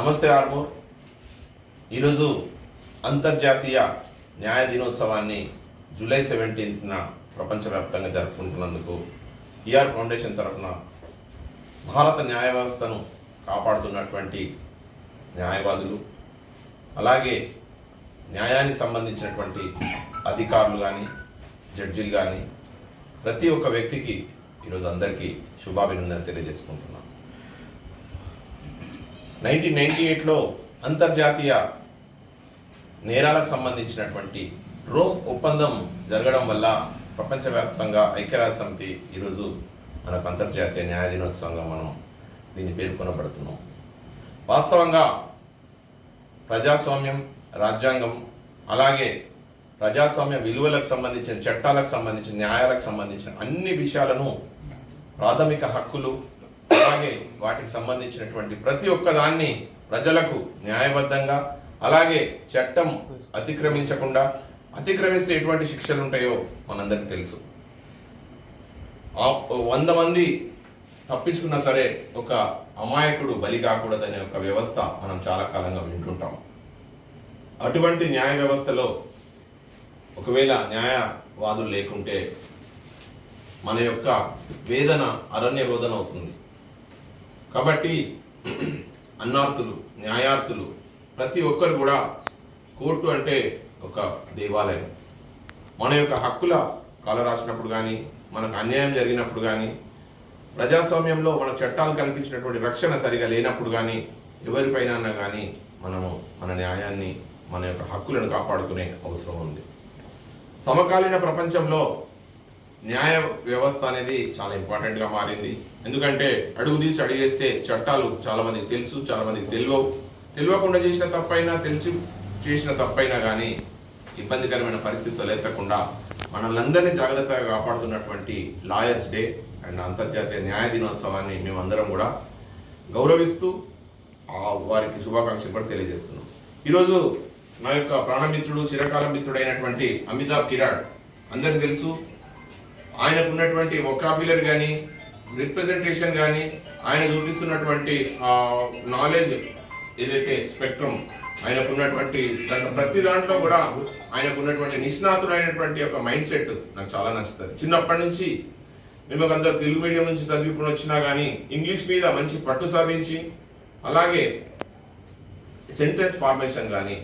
నమస్తే ఆర్మూర్. ఈరోజు అంతర్జాతీయ న్యాయ దినోత్సవాన్ని జూలై 17న ప్రపంచవ్యాప్తంగా జరుపుకుంటున్నందుకు ఈఆర్ ఫౌండేషన్ తరఫున భారత న్యాయ వ్యవస్థను కాపాడుతున్నటువంటి న్యాయవాదులు, అలాగే న్యాయానికి సంబంధించినటువంటి అధికారులు కానీ, జడ్జిలు కానీ, ప్రతి ఒక్క వ్యక్తికి ఈరోజు అందరికీ శుభాభినందన తెలియజేసుకుంటున్నాను. 1998లో అంతర్జాతీయ నేరాలకు సంబంధించినటువంటి రోమ్ ఒప్పందం జరగడం వల్ల ప్రపంచవ్యాప్తంగా ఐక్యరాజ్య సమితి ఈరోజు మనకు అంతర్జాతీయ న్యాయ దినోత్సవంగా మనం దీన్ని పేర్కొనబడుతున్నాం. వాస్తవంగా ప్రజాస్వామ్యం, రాజ్యాంగం, అలాగే ప్రజాస్వామ్య విలువలకు సంబంధించిన, చట్టాలకు సంబంధించిన, న్యాయాలకు సంబంధించిన అన్ని విషయాలను, ప్రాథమిక హక్కులు, అలాగే వాటికి సంబంధించినటువంటి ప్రతి ఒక్కదాన్ని ప్రజలకు న్యాయబద్ధంగా, అలాగే చట్టం అతిక్రమించకుండా, అతిక్రమిస్తే ఎటువంటి శిక్షలు ఉంటాయో మనందరికీ తెలుసు. 100 మంది తప్పించుకున్నా సరే ఒక అమాయకుడు బలి కాకూడదనే ఒక వ్యవస్థ మనం చాలా కాలంగా వింటుంటాం. అటువంటి న్యాయ వ్యవస్థలో ఒకవేళ న్యాయవాదులు లేకుంటే మన యొక్క వేదన అరణ్య రోదన అవుతుంది. కాబట్టి అన్నార్థులు, న్యాయార్థులు ప్రతి ఒక్కరు కూడా కోర్టు అంటే ఒక దేవాలయం. మన యొక్క హక్కుల కల రాసినప్పుడు కానీ, మనకు అన్యాయం జరిగినప్పుడు కానీ, ప్రజాస్వామ్యంలో మన చట్టాలు కల్పించినటువంటి రక్షణ సరిగా లేనప్పుడు కానీ, ఎవరిపైన కానీ మనము మన న్యాయాన్ని, మన యొక్క హక్కులను కాపాడుకునే అవసరం ఉంది. సమకాలీన ప్రపంచంలో న్యాయ వ్యవస్థ అనేది చాలా ఇంపార్టెంట్గా మారింది. ఎందుకంటే అడుగు తీసి అడిగేస్తే చట్టాలు చాలామందికి తెలుసు, చాలామందికి తెలియకుండా చేసిన తప్పైనా, తెలిసి చేసిన తప్పైనా కానీ ఇబ్బందికరమైన పరిస్థితులు ఎత్తకుండా మనల్ని జాగ్రత్తగా కాపాడుతున్నటువంటి లాయర్స్ డే అండ్ అంతర్జాతీయ న్యాయ దినోత్సవాన్ని మేమందరం కూడా గౌరవిస్తూ వారికి శుభాకాంక్షలు కూడా తెలియజేస్తున్నాం. ఈరోజు నా యొక్క ప్రాణమిత్రుడు, చిరకాల మిత్రుడైనటువంటి అమితాబ్ కిరాడ్ అందరికి తెలుసు. ఆయనకున్నటువంటి వొకాబులరీ కానీ, రిప్రజెంటేషన్ కానీ, ఆయన చూపిస్తున్నటువంటి నాలెడ్జ్ ఏదైతే స్పెక్ట్రమ్, ఆయనకున్నటువంటి ప్రతి దాంట్లో కూడా ఆయనకున్నటువంటి నిష్ణాతుడైనటువంటి ఒక మైండ్ సెట్ నాకు చాలా నచ్చుతుంది. చిన్నప్పటి నుంచి మేము అందరూ తెలుగు మీడియం నుంచి చదువుకుని వచ్చినా కానీ ఇంగ్లీష్ మీద మంచి పట్టు సాధించి, అలాగే సెంటెన్స్ ఫార్మేషన్ కానీ,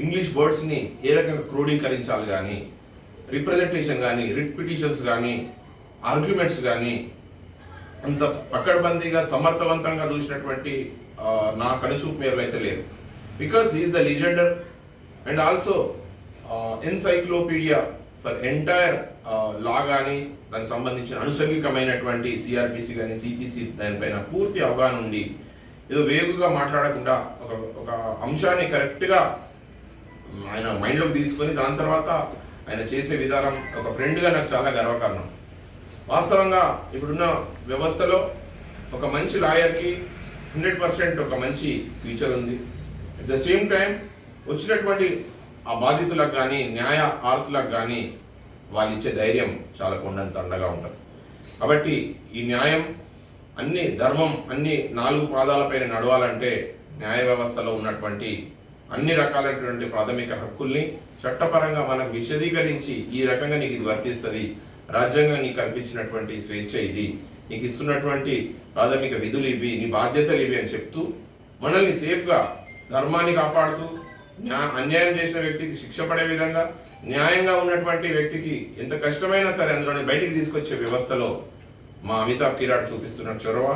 ఇంగ్లీష్ వర్డ్స్ని ఏ రకంగా క్రోడీకరించాలి కానీ, రిప్రజెంటేషన్ కానీ, రిట్ పిటిషన్స్ కానీ, ఆర్గ్యుమెంట్స్ కానీ అంత పకడ్బందీగా సమర్థవంతంగా చూసినటువంటి నా కనుచూపు మేరలు అయితే లేదు. Because he is the legend and also encyclopedia for entire law కానీ, దానికి సంబంధించిన అనుషంగికమైనటువంటి సిఆర్పిసి కానీ, సిపిసి దానిపైన పూర్తి అవగాహన ఉండి ఏదో వేగుగా మాట్లాడకుండా ఒక అంశాన్ని కరెక్ట్గా ఆయన మైండ్లోకి తీసుకొని దాని తర్వాత ఆయన చేసే విధానం ఒక ఫ్రెండ్గా నాకు చాలా గర్వకారణం. వాస్తవంగా ఇప్పుడున్న వ్యవస్థలో ఒక మంచి లాయర్కి 100% ఒక మంచి ఫ్యూచర్ ఉంది. అట్ ద సేమ్ టైం వచ్చినటువంటి ఆ బాధితులకు కానీ, న్యాయ ఆర్తులకు కానీ వాళ్ళు ఇచ్చే ధైర్యం చాలా కొండంత అండగా ఉంటుంది. కాబట్టి ఈ న్యాయం, అన్ని ధర్మం, అన్ని 4 పాదాలపైన నడవాలంటే న్యాయ వ్యవస్థలో ఉన్నటువంటి అన్ని రకాలైనటువంటి ప్రాథమిక హక్కుల్ని చట్టపరంగా మనకు విశదీకరించి ఈ రకంగా నీకు ఇది వర్తిస్తుంది, రాజ్యాంగం నీకు కల్పించినటువంటి స్వేచ్ఛ ఇది, నీకు ఇస్తున్నటువంటి ప్రాథమిక విధులు ఇవి, నీ బాధ్యతలు ఇవి అని చెప్తూ మనల్ని సేఫ్గా ధర్మాన్ని కాపాడుతూ, అన్యాయం చేసిన వ్యక్తికి శిక్ష పడే విధంగా, న్యాయంగా ఉన్నటువంటి వ్యక్తికి ఎంత కష్టమైనా సరే అందులోనే బయటికి తీసుకొచ్చే వ్యవస్థలో మా అమితాబ్ కిరాడ్ చూపిస్తున్న చొరవ,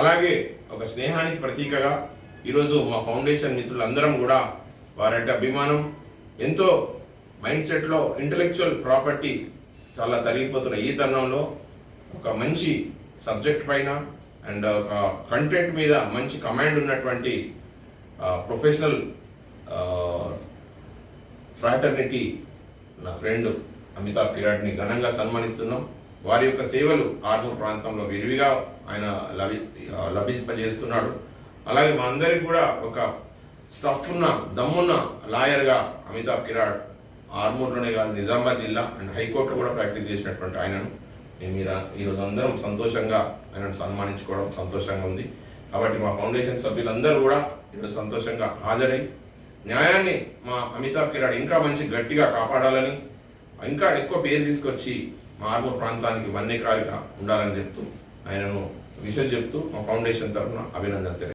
అలాగే ఒక స్నేహానికి ప్రతీకగా ఈరోజు మా ఫౌండేషన్ మిత్రులందరం కూడా వారంటే అభిమానం, ఎంతో మైండ్ సెట్లో ఇంటలెక్చువల్ ప్రాపర్టీ చాలా తరిగిపోతున్న ఈ తరుణంలో ఒక మంచి సబ్జెక్ట్ పైన అండ్ ఒక కంటెంట్ మీద మంచి కమాండ్ ఉన్నటువంటి ప్రొఫెషనల్ ఫ్రాటర్నిటీ నా ఫ్రెండ్ అమితాబ్ కిరాడ్ని ఘనంగా సన్మానిస్తున్నాం. వారి యొక్క సేవలు ఆర్మూర్ ప్రాంతంలో విరివిగా ఆయన లభింపజేస్తున్నాడు. అలాగే మా అందరికి కూడా ఒక స్టఫ్ ఉన్న, దమ్మున్న లాయర్గా అమితాబ్ కిరాడ్ ఆర్మూర్లోనే కాదు, నిజామాబాద్ జిల్లా అండ్ హైకోర్టులో కూడా ప్రాక్టీస్ చేసినటువంటి ఆయనను ఈరోజు అందరం సంతోషంగా ఆయనను సన్మానించుకోవడం సంతోషంగా ఉంది. కాబట్టి మా ఫౌండేషన్ సభ్యులందరూ కూడా ఈరోజు సంతోషంగా హాజరై న్యాయాన్ని మా అమితాబ్ కిరాడ్ ఇంకా మంచి గట్టిగా కాపాడాలని, ఇంకా ఎక్కువ పేరు తీసుకొచ్చి మా ఆర్మూర్ ప్రాంతానికి వన్యకారిగా ఉండాలని చెప్తూ ఆయనను విషయం చెప్తూ మా ఫౌండేషన్ తరఫున అభినందన తెలియజేస్తున్నాను.